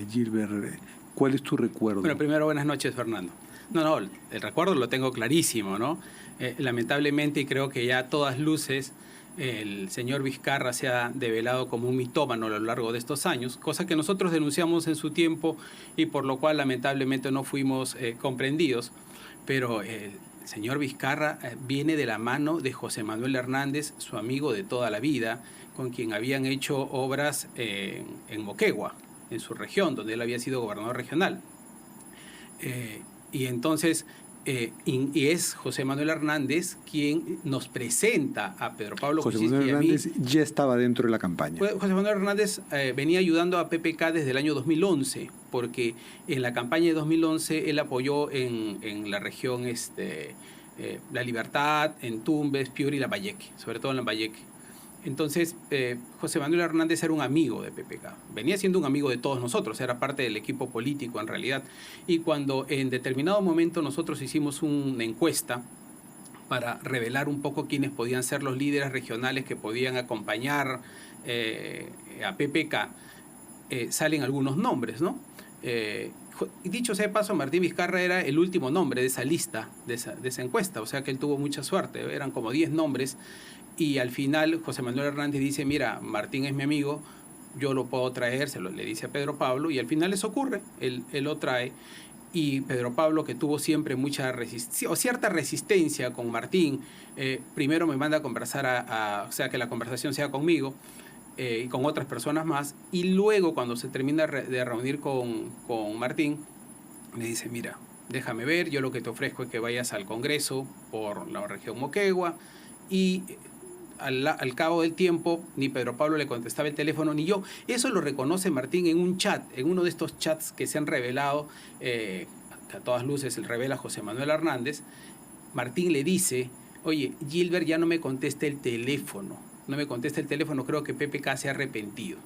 Gilbert, ¿cuál es tu recuerdo? Bueno, primero, buenas noches, Fernando. No, el recuerdo lo tengo clarísimo, ¿no? Lamentablemente, y creo que ya a todas luces, el señor Vizcarra se ha develado como un mitómano a lo largo de estos años, cosa que nosotros denunciamos en su tiempo y por lo cual lamentablemente no fuimos comprendidos. Pero el señor Vizcarra viene de la mano de José Manuel Hernández, su amigo de toda la vida, con quien habían hecho obras en Moquegua, en su región, donde él había sido gobernador regional. Y entonces, y es José Manuel Hernández quien nos presenta a Pedro Pablo Kuczynski. José Manuel Hernández ya estaba dentro de la campaña. José Manuel Hernández venía ayudando a PPK desde el año 2011, porque en la campaña de 2011 él apoyó en la región La Libertad, en Tumbes, Piura y Lambayeque, sobre todo en Lambayeque. Entonces, José Manuel Hernández era un amigo de PPK, venía siendo un amigo de todos nosotros, era parte del equipo político en realidad. Y cuando en determinado momento nosotros hicimos una encuesta para revelar un poco quiénes podían ser los líderes regionales que podían acompañar a PPK, salen algunos nombres, ¿no? Dicho sea de paso, Martín Vizcarra era el último nombre de esa lista, de esa encuesta, o sea que él tuvo mucha suerte, eran como 10 nombres. Y al final José Manuel Hernández dice, mira, Martín es mi amigo, yo lo puedo traer, le dice a Pedro Pablo, y al final eso ocurre, él lo trae. Y Pedro Pablo, que tuvo siempre mucha resistencia, o cierta resistencia con Martín, primero me manda a conversar, o sea, que la conversación sea conmigo y con otras personas más, y luego cuando se termina de reunir con Martín, me dice, mira, déjame ver, yo lo que te ofrezco es que vayas al Congreso por la región Moquegua, y al cabo del tiempo ni Pedro Pablo le contestaba el teléfono ni yo. Eso lo reconoce Martín en un chat, en uno de estos chats que se han revelado, que a todas luces el revela José Manuel Hernández. Martín le dice, oye, Gilbert ya no me contesta el teléfono, creo que PPK se ha arrepentido.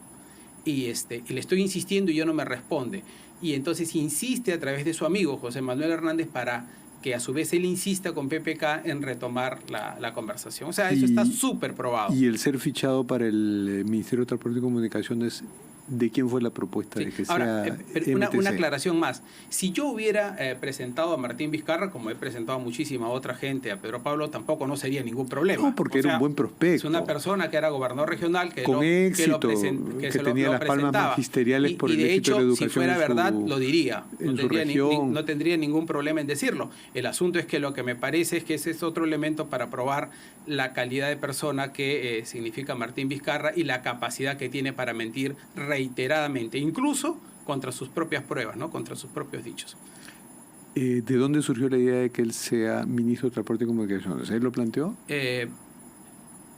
Y le estoy insistiendo y yo no me responde. Y entonces insiste a través de su amigo José Manuel Hernández para que a su vez él insista con PPK en retomar la conversación. O sea, eso está súper probado. Y el ser fichado para el Ministerio de Transporte y Comunicaciones, ¿de quién fue la propuesta? Sí. De que Ahora, sea una aclaración más. Si yo hubiera presentado a Martín Vizcarra, como he presentado a muchísima otra gente, a Pedro Pablo, tampoco no sería ningún problema. No, porque era un buen prospecto. Es una persona que era gobernador regional, que con éxito, que tenía las palmas magisteriales por el éxito de la educación. Si fuera verdad, lo diría. No tendría ningún problema en decirlo. El asunto es que lo que me parece es que ese es otro elemento para probar la calidad de persona que significa Martín Vizcarra y la capacidad que tiene para mentir reiteradamente, incluso contra sus propias pruebas, ¿no? Contra sus propios dichos. ¿De dónde surgió la idea de que él sea ministro de Transporte y Comunicaciones? ¿Él lo planteó?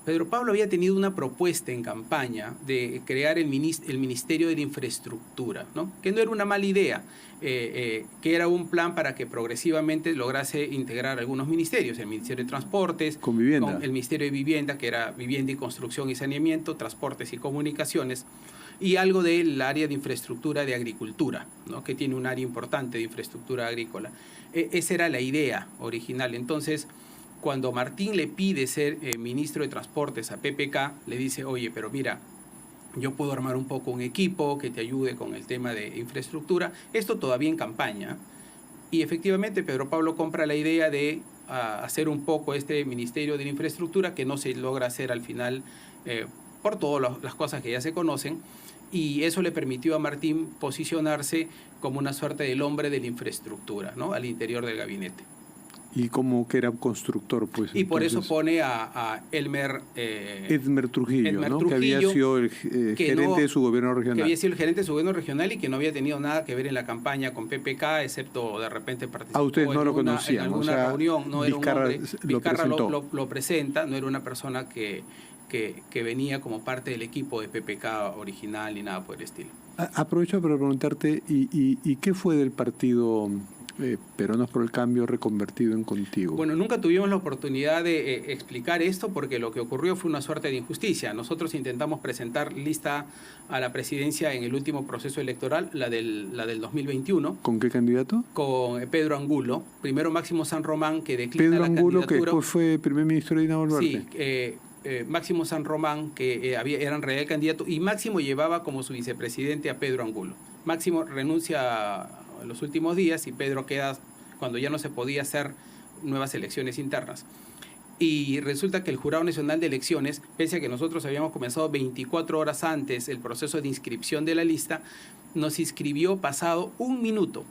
Pedro Pablo había tenido una propuesta en campaña de crear el Ministerio de la Infraestructura, ¿no? Que no era una mala idea, que era un plan para que progresivamente lograse integrar algunos ministerios, el Ministerio de Transportes, con vivienda, el Ministerio de Vivienda, que era Vivienda y Construcción y Saneamiento, Transportes y Comunicaciones, y algo del área de infraestructura de agricultura, ¿no? Que tiene un área importante de infraestructura agrícola. Esa era la idea original. Entonces, cuando Martín le pide ser ministro de Transportes a PPK, le dice, oye, pero mira, yo puedo armar un poco un equipo que te ayude con el tema de infraestructura. Esto todavía en campaña. Y efectivamente Pedro Pablo compra la idea de hacer un poco este Ministerio de la Infraestructura, que no se logra hacer al final por todas las cosas que ya se conocen. Y eso le permitió a Martín posicionarse como una suerte del hombre de la infraestructura, ¿no? Al interior del gabinete. Y como que era constructor, pues. Y por eso pone a Edmer Trujillo, ¿no? Que había sido el gerente de su gobierno regional. Que había sido el gerente de su gobierno regional y que no había tenido nada que ver en la campaña con PPK, excepto de repente participó ustedes no lo conocían, en alguna reunión. No Vizcarra era un hombre. Vizcarra lo presenta, no era una persona que venía como parte del equipo de PPK original ni nada por el estilo. Aprovecho para preguntarte, ¿y qué fue del partido Peronos por el Cambio reconvertido en Contigo? Bueno, nunca tuvimos la oportunidad de explicar esto porque lo que ocurrió fue una suerte de injusticia. Nosotros intentamos presentar lista a la presidencia en el último proceso electoral, la del 2021. ¿Con qué candidato? Con Pedro Angulo. Primero Máximo San Román, que declina Pedro la Angulo, candidatura. que después fue primer ministro de Dina Boluarte. Sí, Máximo San Román, que era en realidad el candidato, y Máximo llevaba como su vicepresidente a Pedro Angulo. Máximo renuncia en los últimos días y Pedro queda cuando ya no se podía hacer nuevas elecciones internas. Y resulta que el Jurado Nacional de Elecciones, pese a que nosotros habíamos comenzado 24 horas antes el proceso de inscripción de la lista, nos inscribió pasado 1 minuto.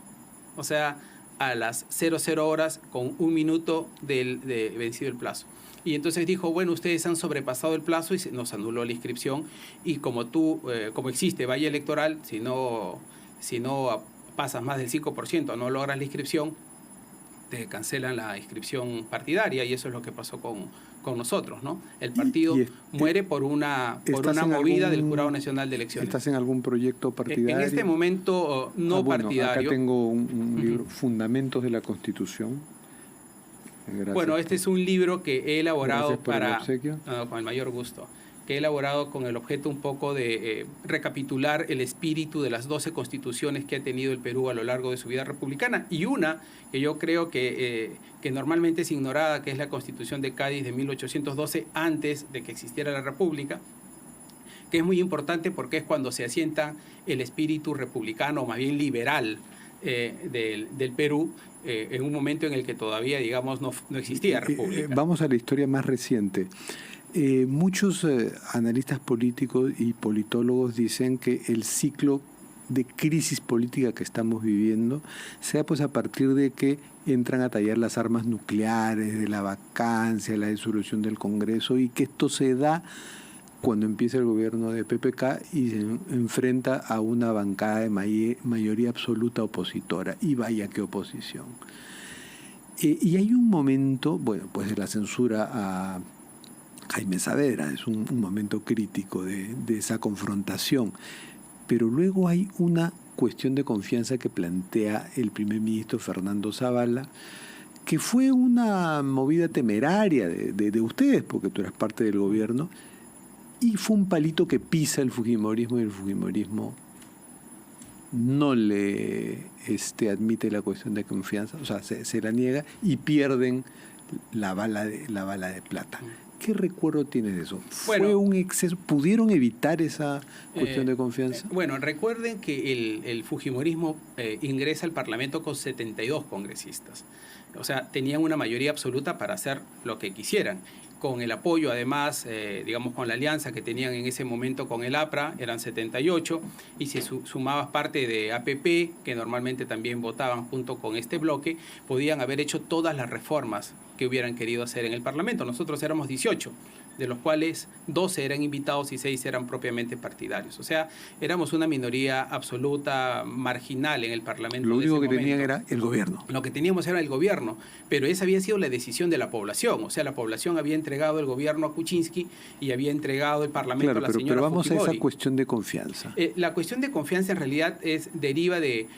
O sea, a las 00 horas con 1 minuto de vencido el plazo. Y entonces dijo, bueno, ustedes han sobrepasado el plazo y nos anuló la inscripción. Y como existe valla electoral, si no pasas más del 5%, no logras la inscripción, te cancelan la inscripción partidaria, y eso es lo que pasó con nosotros, ¿no? El partido muere por una movida del Jurado Nacional de Elecciones. ¿Estás en algún proyecto partidario? En este momento no partidario. Acá tengo un libro, Fundamentos de la Constitución. Gracias. Bueno, este es un libro que he elaborado con el mayor gusto, que he elaborado con el objeto un poco de recapitular el espíritu de las 12 constituciones que ha tenido el Perú a lo largo de su vida republicana, y una que yo creo que normalmente es ignorada, que es la Constitución de Cádiz de 1812, antes de que existiera la República, que es muy importante porque es cuando se asienta el espíritu republicano, o más bien liberal, del Perú, en un momento en el que todavía, digamos, no existía República. Vamos a la historia más reciente. Muchos analistas políticos y politólogos dicen que el ciclo de crisis política que estamos viviendo se da pues a partir de que entran a tallar las armas nucleares, de la vacancia, la disolución del Congreso, y que esto se da cuando empieza el gobierno de PPK y se enfrenta a una bancada de mayoría absoluta opositora, y vaya qué oposición. Y hay un momento, bueno, pues de la censura a Jaime Saavedra, es un momento crítico de esa confrontación, pero luego hay una cuestión de confianza que plantea el primer ministro Fernando Zavala, que fue una movida temeraria de ustedes, porque tú eras parte del gobierno, y fue un palito que pisa el fujimorismo, y el fujimorismo no le admite la cuestión de confianza, o sea, se la niega, y pierden la bala de plata. ¿Qué recuerdo tienes de eso? Bueno, ¿Fue un exceso? ¿Pudieron evitar esa cuestión de confianza? Bueno, recuerden que el fujimorismo ingresa al Parlamento con 72 congresistas. O sea, tenían una mayoría absoluta para hacer lo que quisieran. Con el apoyo, además, digamos, con la alianza que tenían en ese momento con el APRA, eran 78, y si sumabas parte de APP, que normalmente también votaban junto con este bloque, podían haber hecho todas las reformas que hubieran querido hacer en el Parlamento. Nosotros éramos 18, de los cuales 12 eran invitados y 6 eran propiamente partidarios. O sea, éramos una minoría absoluta, marginal en el Parlamento. Lo único que tenían era el gobierno. Lo que teníamos era el gobierno, pero esa había sido la decisión de la población. O sea, la población había entregado el gobierno a Kuczynski y había entregado el Parlamento a la señora pero vamos Fujimori. a esa cuestión de confianza. La cuestión de confianza en realidad deriva de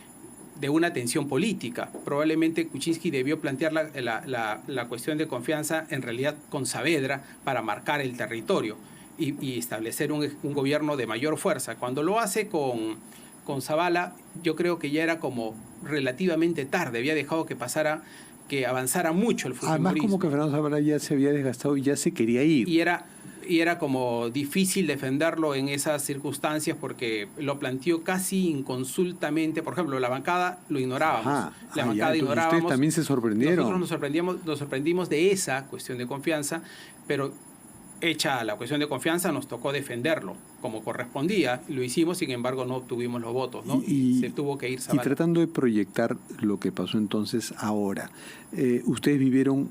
una tensión política. Probablemente Kuczynski debió plantear la cuestión de confianza en realidad con Saavedra para marcar el territorio y establecer un gobierno de mayor fuerza. Cuando lo hace con Zavala, yo creo que ya era como relativamente tarde, había dejado que avanzara mucho el fujimorismo. Además, como que Fernando Zavala ya se había desgastado y ya se quería ir. Y era como difícil defenderlo en esas circunstancias porque lo planteó casi inconsultamente. Por ejemplo, la bancada lo ignorábamos. La bancada ignorábamos. Ustedes también se sorprendieron. Nosotros nos sorprendimos de esa cuestión de confianza, pero hecha la cuestión de confianza nos tocó defenderlo como correspondía. Lo hicimos, sin embargo, no obtuvimos los votos, ¿no? Y se tuvo que ir Zavala. Y tratando de proyectar lo que pasó entonces ahora, ustedes vivieron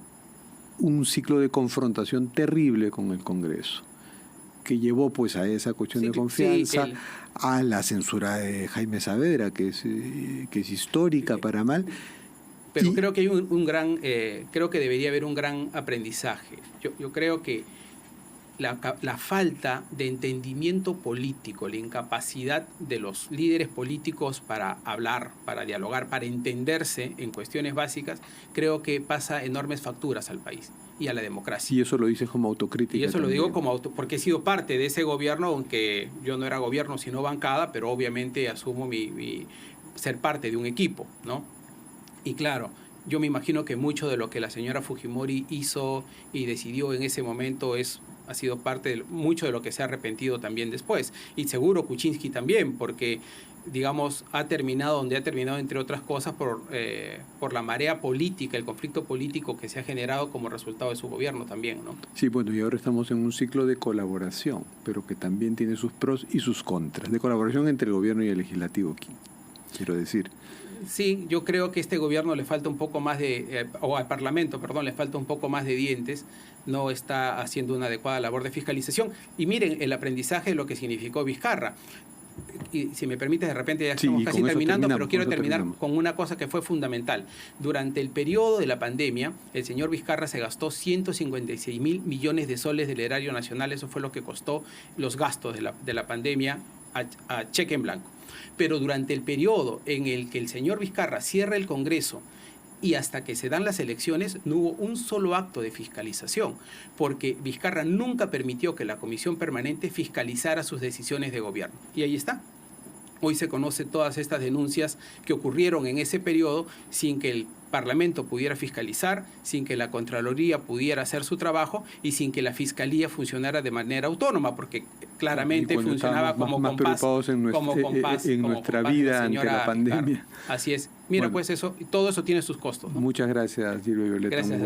un ciclo de confrontación terrible con el Congreso, que llevó pues a esa cuestión de confianza, a la censura de Jaime Saavedra, que es histórica para mal. Pero creo que hay creo que debería haber un gran aprendizaje. Yo creo que la falta de entendimiento político, la incapacidad de los líderes políticos para hablar, para dialogar, para entenderse en cuestiones básicas, creo que pasa enormes facturas al país y a la democracia. Y eso lo dices como autocrítica. Y eso también. lo digo porque he sido parte de ese gobierno, aunque yo no era gobierno sino bancada, pero obviamente asumo mi ser parte de un equipo, ¿no? Y claro, yo me imagino que mucho de lo que la señora Fujimori hizo y decidió en ese momento es ha sido parte de mucho de lo que se ha arrepentido también después. Y seguro Kuczynski también, porque digamos, ha terminado donde ha terminado, entre otras cosas, por la marea política, el conflicto político que se ha generado como resultado de su gobierno también, ¿no? Sí, bueno, y ahora estamos en un ciclo de colaboración, pero que también tiene sus pros y sus contras, de colaboración entre el gobierno y el legislativo, quiero decir. Sí, yo creo que a este gobierno le falta un poco más o al Parlamento, perdón, le falta un poco más de dientes, no está haciendo una adecuada labor de fiscalización. Y miren, el aprendizaje de lo que significó Vizcarra. Y si me permite, de repente ya estamos casi terminando, pero quiero terminar con una cosa que fue fundamental. Durante el periodo de la pandemia, el señor Vizcarra se gastó 156.000 millones de soles del erario nacional. Eso fue lo que costó los gastos de la pandemia a cheque en blanco. Pero durante el periodo en el que el señor Vizcarra cierra el Congreso y hasta que se dan las elecciones, no hubo un solo acto de fiscalización, porque Vizcarra nunca permitió que la Comisión Permanente fiscalizara sus decisiones de gobierno. Y ahí está. Hoy se conocen todas estas denuncias que ocurrieron en ese periodo sin que el Parlamento pudiera fiscalizar, sin que la Contraloría pudiera hacer su trabajo y sin que la Fiscalía funcionara de manera autónoma, porque claramente funcionaba como compás en nuestra vida ante la pandemia. Así es. Mira, bueno, pues todo eso tiene sus costos, ¿no? Muchas gracias, Silvia Violeta. Gracias.